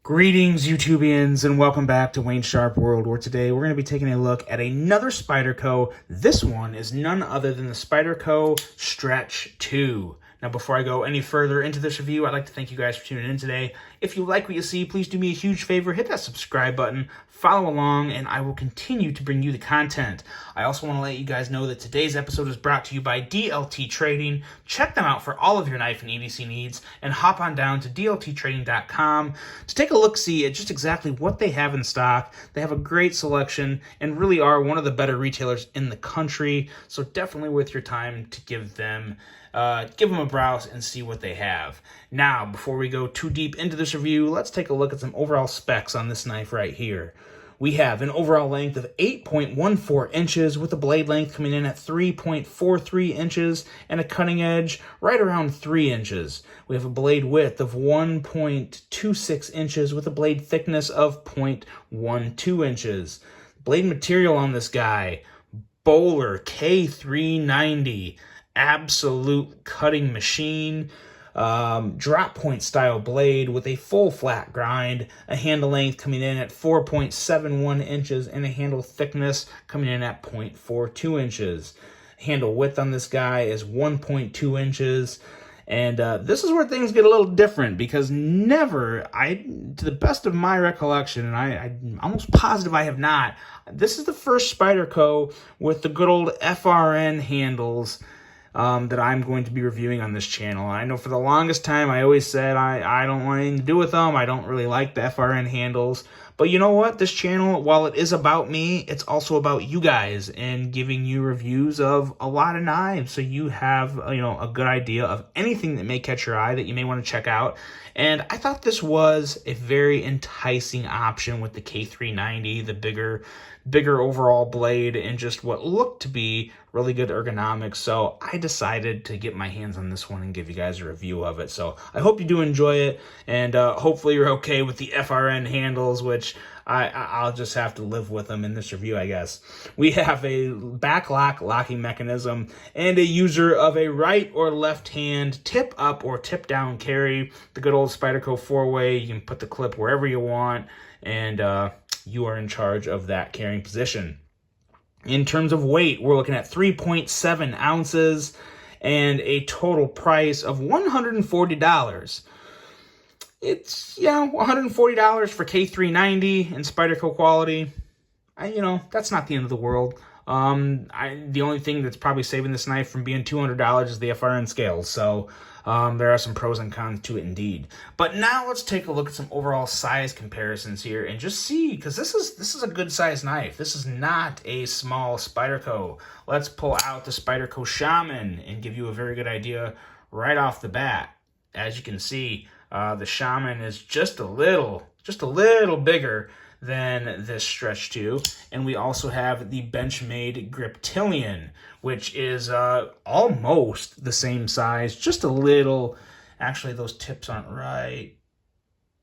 Greetings, YouTubians, and welcome back to Wayne Sharp World, where today we're going to be taking a look at another Spyderco. This one is none other than the Spyderco Stretch 2. Now, before I go any further into this review, I'd like to thank you guys for tuning in today. If you like what you see, please do me a huge favor, hit that subscribe button, follow along, and I will continue to bring you the content. I also want to let you guys know that today's episode is brought to you by DLT Trading. Check them out for all of your knife and EDC needs, and hop on down to dlttrading.com to take a look-see at just exactly what they have in stock. They have a great selection and really are one of the better retailers in the country, so definitely worth your time to give them a browse and see what they have. Now, before we go too deep into this review, let's take a look at some overall specs on this knife right here. We have an overall length of 8.14 inches with a blade length coming in at 3.43 inches and a cutting edge right around 3 inches. We have a blade width of 1.26 inches with a blade thickness of 0.12 inches. Blade material on this guy, Bowler K390. Absolute cutting machine, drop point style blade with a full flat grind, a handle length coming in at 4.71 inches and a handle thickness coming in at 0.42 inches. Handle width on this guy is 1.2 inches. And this is where things get a little different, because never, to the best of my recollection, and I'm almost positive I have not, this is the first Spyderco with the good old FRN handles that I'm going to be reviewing on this channel. I know for the longest time I always said I don't want anything to do with them. I don't really like the FRN handles. But you know what? This channel, while it is about me, it's also about you guys and giving you reviews of a lot of knives, so you have a good idea of anything that may catch your eye that you may want to check out. And I thought this was a very enticing option with the K390, the bigger overall blade, and just what looked to be really good ergonomics. So I decided to get my hands on this one and give you guys a review of it. So I hope you do enjoy it, and hopefully you're okay with the FRN handles, which I'll just have to live with them in this review, I guess. We have a backlock locking mechanism and a user of a right or left hand tip up or tip down carry. The good old Spyderco 4-way. You can put the clip wherever you want, and you are in charge of that carrying position. In terms of weight, we're looking at 3.7 ounces and a total price of $140. It's, $140 for K390 and Spyderco quality. That's not the end of the world. The only thing that's probably saving this knife from being $200 is the FRN scales. So there are some pros and cons to it indeed. But now let's take a look at some overall size comparisons here and just see, because this is a good size knife. This is not a small Spyderco. Let's pull out the Spyderco Shaman and give you a very good idea right off the bat. As you can see, the Shaman is just a little bigger than this Stretch 2. And we also have the Benchmade Griptilian, which is almost the same size, just a little. Actually, those tips aren't right.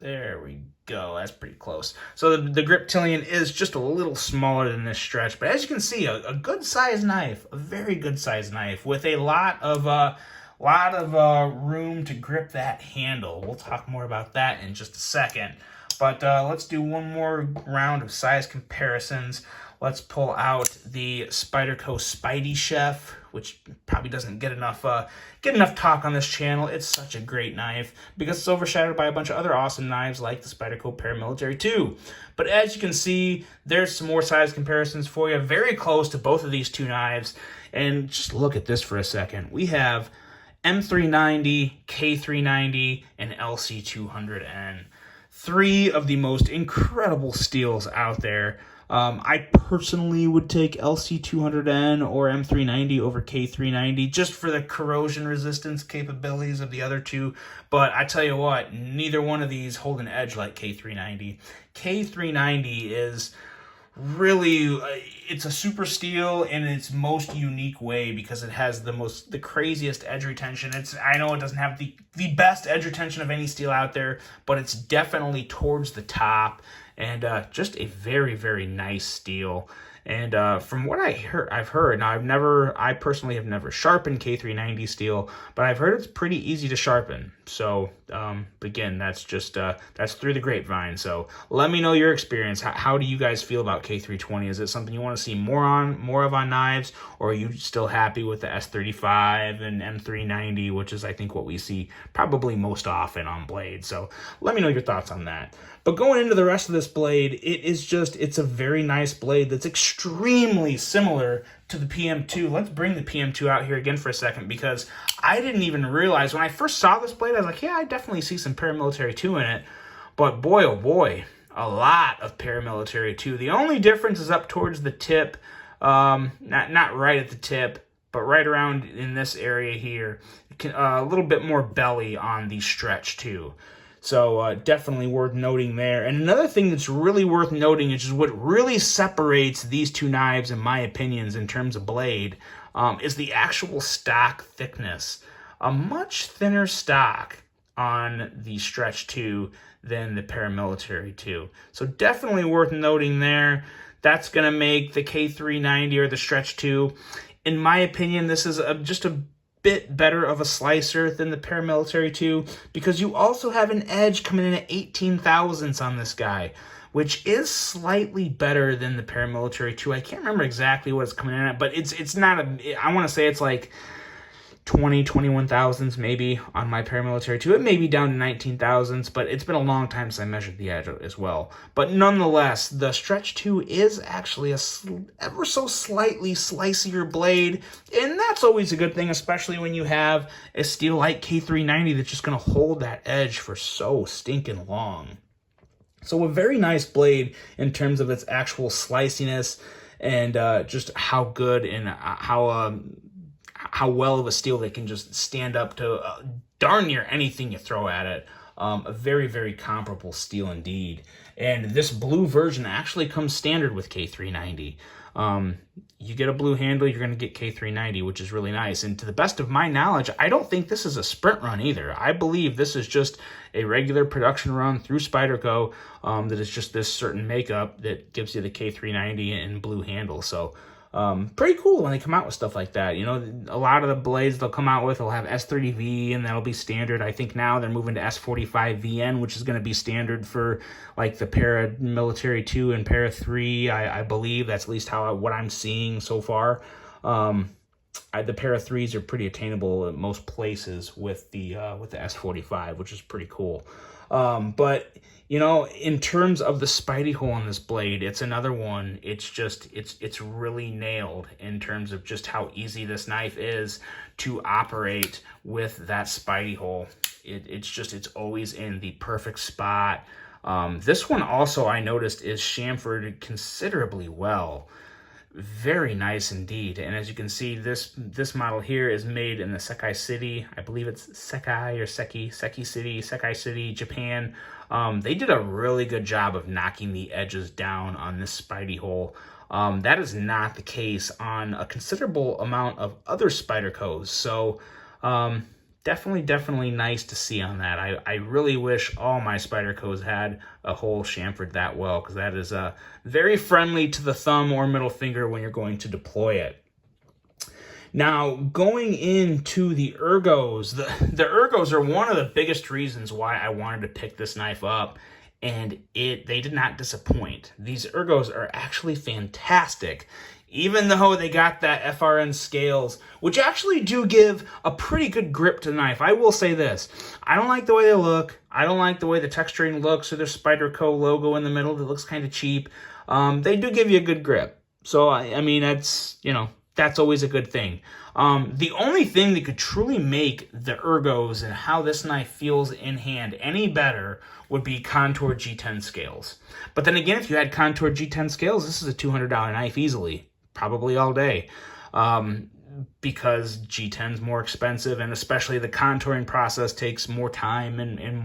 There we go. That's pretty close. So the Griptilian is just a little smaller than this Stretch, but as you can see, a good size knife, a very good size knife with a lot of room to grip that handle. We'll talk more about that in just a second. But let's do one more round of size comparisons. Let's pull out the Spyderco Spidey Chef, which probably doesn't get enough talk on this channel. It's such a great knife because it's overshadowed by a bunch of other awesome knives like the Spyderco Paramilitary 2. But as you can see, there's some more size comparisons for you, very close to both of these two knives. And just look at this for a second. We have M390, K390, and LC200N. Three of the most incredible steels out there. I personally would take LC200N or M390 over K390 just for the corrosion resistance capabilities of the other two. But I tell you what, neither one of these hold an edge like K390. K390 is really, it's a super steel in its most unique way because it has the craziest edge retention. I know it doesn't have the best edge retention of any steel out there, but it's definitely towards the top. and just a very, very nice steel. And from what I've heard, now I personally have never sharpened K390 steel, but I've heard it's pretty easy to sharpen. So again, that's just that's through the grapevine. So let me know your experience. How do you guys feel about K320? Is it something you want to see more of on knives, or are you still happy with the S35 and M390, which is I think what we see probably most often on blades? So let me know your thoughts on that. But going into the rest of this blade, it's a very nice blade that's extremely similar to the PM2. Let's bring the PM2 out here again for a second, because I didn't even realize when I first saw this blade, I was like, yeah, I definitely see some paramilitary 2 in it. But boy, oh boy, a lot of paramilitary 2. The only difference is up towards the tip, not right at the tip, but right around in this area here. A little bit more belly on the Stretch 2. So definitely worth noting there. And another thing that's really worth noting is just what really separates these two knives, in my opinions, in terms of blade, is the actual stock thickness. A much thinner stock on the Stretch 2 than the paramilitary 2. So definitely worth noting there. That's going to make the K390 or the Stretch 2, in my opinion, this is just a bit better of a slicer than the paramilitary 2, because you also have an edge coming in at 18 thousandths on this guy, which is slightly better than the paramilitary 2. I can't remember exactly what it's coming in at, but it's not I want to say it's like 21 thousandths maybe on my paramilitary 2. It may be down to 19 thousandths, but it's been a long time since I measured the edge as well. But nonetheless, the Stretch 2 is actually a ever so slightly slicier blade, and that's always a good thing, especially when you have a steel like K390 that's just going to hold that edge for so stinking long. So a very nice blade in terms of its actual sliciness and just how good and how well of a steel they can just stand up to darn near anything you throw at it. A very, very comparable steel indeed. And this blue version actually comes standard with K390. You get a blue handle, you're going to get K390, which is really nice. And to the best of my knowledge, I don't think this is a sprint run either. I believe this is just a regular production run through Spyderco that is just this certain makeup that gives you the K390 and blue handle. So pretty cool when they come out with stuff like that. You know, a lot of the blades they'll come out with will have S30V, and that'll be standard. I think now they're moving to S45VN, which is going to be standard for like the paramilitary 2 and para 3. I believe that's at least what I'm seeing so far. The para 3s are pretty attainable at most places with the S45, which is pretty cool. But you know, in terms of the Spidey hole on this blade, it's another one. It's really nailed in terms of just how easy this knife is to operate with that Spidey hole. It's always in the perfect spot. This one also I noticed is chamfered considerably well. Very nice indeed. And as you can see, this model here is made in the Sekai City. I believe it's Sekai or Sekai City, Japan. They did a really good job of knocking the edges down on this Spidey hole. That is not the case on a considerable amount of other Spydercos. So definitely nice to see on that. I really wish all my Spydercos had a hole chamfered that well, because that is very friendly to the thumb or middle finger when you're going to deploy it. Now, going into the Ergos, the Ergos are one of the biggest reasons why I wanted to pick this knife up, and they did not disappoint. These Ergos are actually fantastic, even though they got that FRN scales, which actually do give a pretty good grip to the knife. I will say this. I don't like the way they look. I don't like the way the texturing looks, or their Spyderco logo in the middle that looks kind of cheap. They do give you a good grip. So, I mean, that's, you know, that's always a good thing. The only thing that could truly make the Ergos and how this knife feels in hand any better would be Contour G10 scales. But then again, if you had Contour G10 scales, this is a $200 knife easily, probably all day, because G10's more expensive, and especially the contouring process takes more time and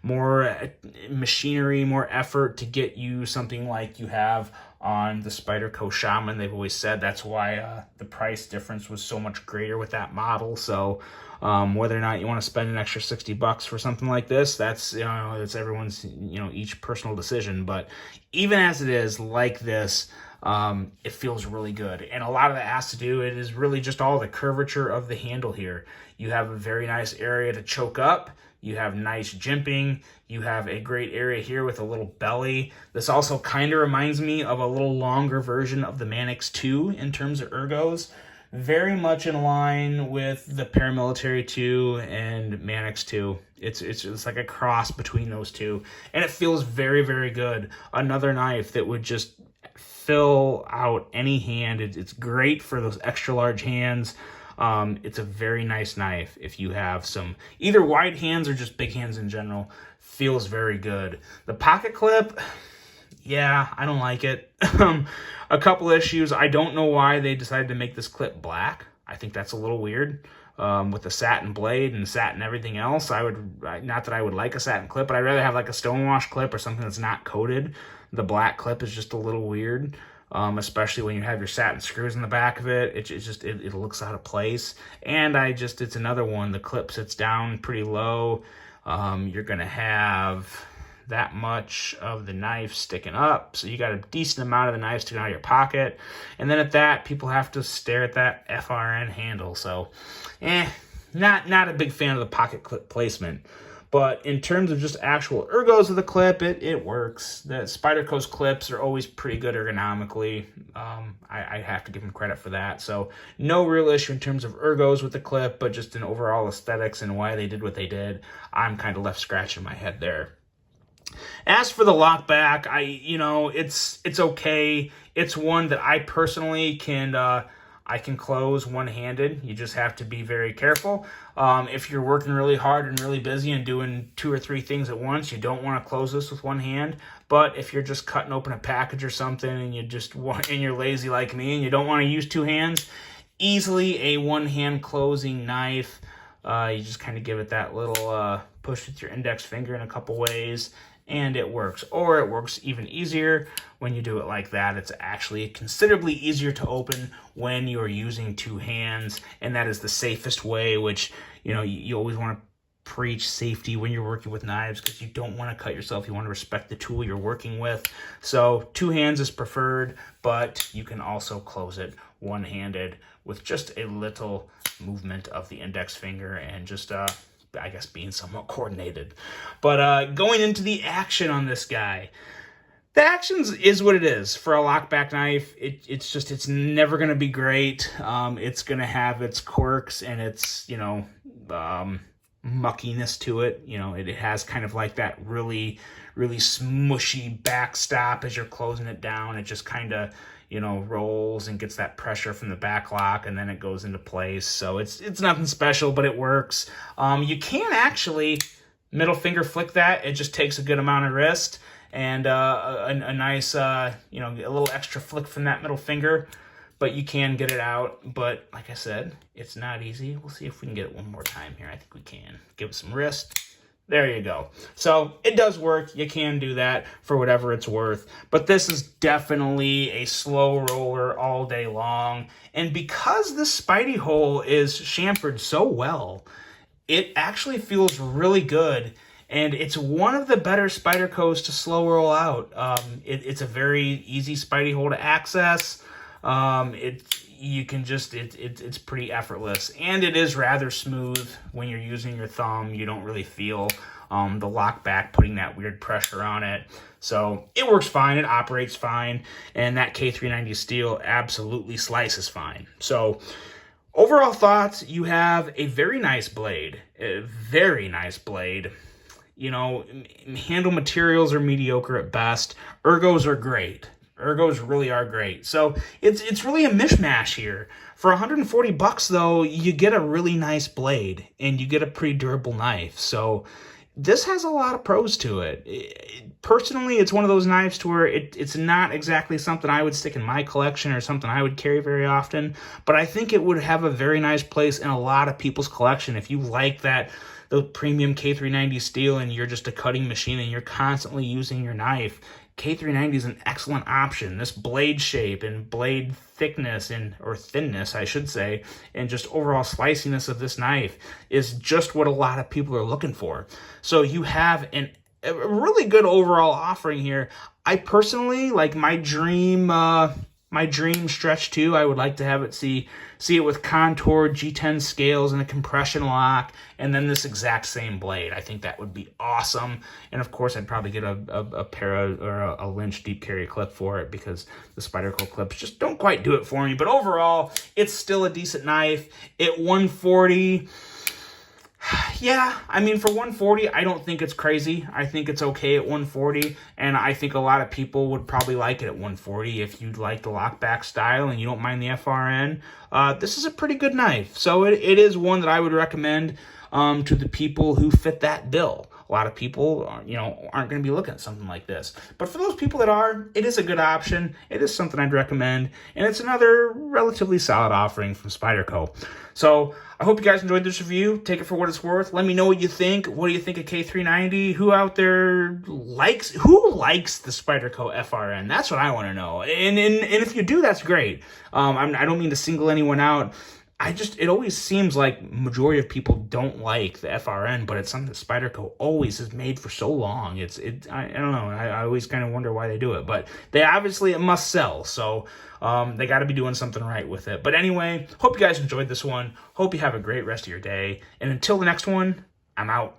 more machinery, more effort to get you something like you have on the Spyderco Shaman. They've always said that's why the price difference was so much greater with that model. So whether or not you want to spend an extra $60 for something like this, that's, you know, it's everyone's, you know, each personal decision. But even as it is like this, it feels really good. And a lot of that has to do, it is really just all the curvature of the handle here. You have a very nice area to choke up. You have nice jimping. You have a great area here with a little belly. This also kind of reminds me of a little longer version of the Manix 2 in terms of ergos. Very much in line with the Paramilitary 2 and Manix 2. It's like a cross between those two. And it feels very, very good. Another knife that would just fill out any hand. It's great for those extra large hands. It's a very nice knife if you have some either wide hands or just big hands in general. Feels very good. The pocket clip, yeah, I don't like it. A couple issues. I don't know why they decided to make this clip black. I think that's a little weird. With the satin blade and satin everything else, not that I would like a satin clip, but I'd rather have like a stonewash clip or something that's not coated. The black clip is just a little weird. Especially when you have your satin screws in the back of it. It looks out of place. And it's another one. The clip sits down pretty low. You're going to have that much of the knife sticking up. So you got a decent amount of the knife sticking out of your pocket. And then at that, people have to stare at that FRN handle. So, not a big fan of the pocket clip placement. But in terms of just actual ergos of the clip, it works. The Spyderco's clips are always pretty good ergonomically. I have to give them credit for that. So no real issue in terms of ergos with the clip, but just in overall aesthetics and why they did what they did, I'm kind of left scratching my head there. As for the lock back, it's okay. It's one that I personally can close one-handed. You just have to be very careful. If you're working really hard and really busy and doing 2 or 3 things at once, you don't want to close this with one hand. But if you're just cutting open a package or something and you're lazy like me and you don't want to use 2 hands, easily a one-hand closing knife. You just kind of give it that little push with your index finger in a couple ways, and it works. Or it works even easier when you do it like that. It's actually considerably easier to open when you're using 2 hands, and that is the safest way, which, you always want to preach safety when you're working with knives because you don't want to cut yourself. You want to respect the tool you're working with. So 2 hands is preferred, but you can also close it one-handed with just a little movement of the index finger and just I guess being somewhat coordinated. But going into the action on this guy, the action is what it is. For a lockback knife, it's never going to be great. It's going to have its quirks and its, muckiness to it. It has kind of like that really, really smushy backstop as you're closing it down. It just kind of, rolls and gets that pressure from the back lock, and then it goes into place. So it's nothing special, but it works. You can actually middle finger flick that. It just takes a good amount of wrist and a nice, a little extra flick from that middle finger. But you can get it out. But like I said, it's not easy. We'll see if we can get it one more time here. I think we can. Give it some wrist. There you go. So it does work. You can do that for whatever it's worth. But this is definitely a slow roller all day long. And because this Spidey hole is chamfered so well, it actually feels really good. And it's one of the better Spydercos to slow roll out. It's a very easy Spidey hole to access. It's pretty effortless, and it is rather smooth when you're using your thumb. You don't really feel the lock back putting that weird pressure on it. So it works fine, it operates fine, and that K390 steel absolutely slices fine. So overall thoughts, you have a very nice blade, handle materials are mediocre at best. Ergos are great. Ergos really are great. So it's really a mishmash here. For $140 though, you get a really nice blade and you get a pretty durable knife. So this has a lot of pros to it. Personally, it's one of those knives to where it's not exactly something I would stick in my collection or something I would carry very often, but I think it would have a very nice place in a lot of people's collection. If you like that the premium K390 steel and you're just a cutting machine and you're constantly using your knife, K390 is an excellent option. This blade shape and blade thickness or thinness, I should say, and just overall sliciness of this knife is just what a lot of people are looking for. So you have a really good overall offering here. I personally, like my dream Stretch 2, I would like to have it see it with contoured G10 scales and a compression lock, and then this exact same blade. I think that would be awesome. And of course, I'd probably get a a Lynch deep carry clip for it, because the Spyderco clips just don't quite do it for me. But overall, it's still a decent knife. At 140, yeah, I mean, for 140, I don't think it's crazy. I think it's okay at 140, and I think a lot of people would probably like it at 140 if you like the lockback style and you don't mind the FRN. This is a pretty good knife, so it is one that I would recommend to the people who fit that bill. A lot of people, aren't going to be looking at something like this. But for those people that are, it is a good option. It is something I'd recommend. And it's another relatively solid offering from Spyderco. So I hope you guys enjoyed this review. Take it for what it's worth. Let me know what you think. What do you think of K390? Who out there likes the Spyderco FRN? That's what I want to know. And if you do, that's great. I don't mean to single anyone out. It always seems like majority of people don't like the FRN, but it's something that Spyderco always has made for so long. I don't know. I always kind of wonder why they do it, but it must sell. So they got to be doing something right with it. But anyway, hope you guys enjoyed this one. Hope you have a great rest of your day. And until the next one, I'm out.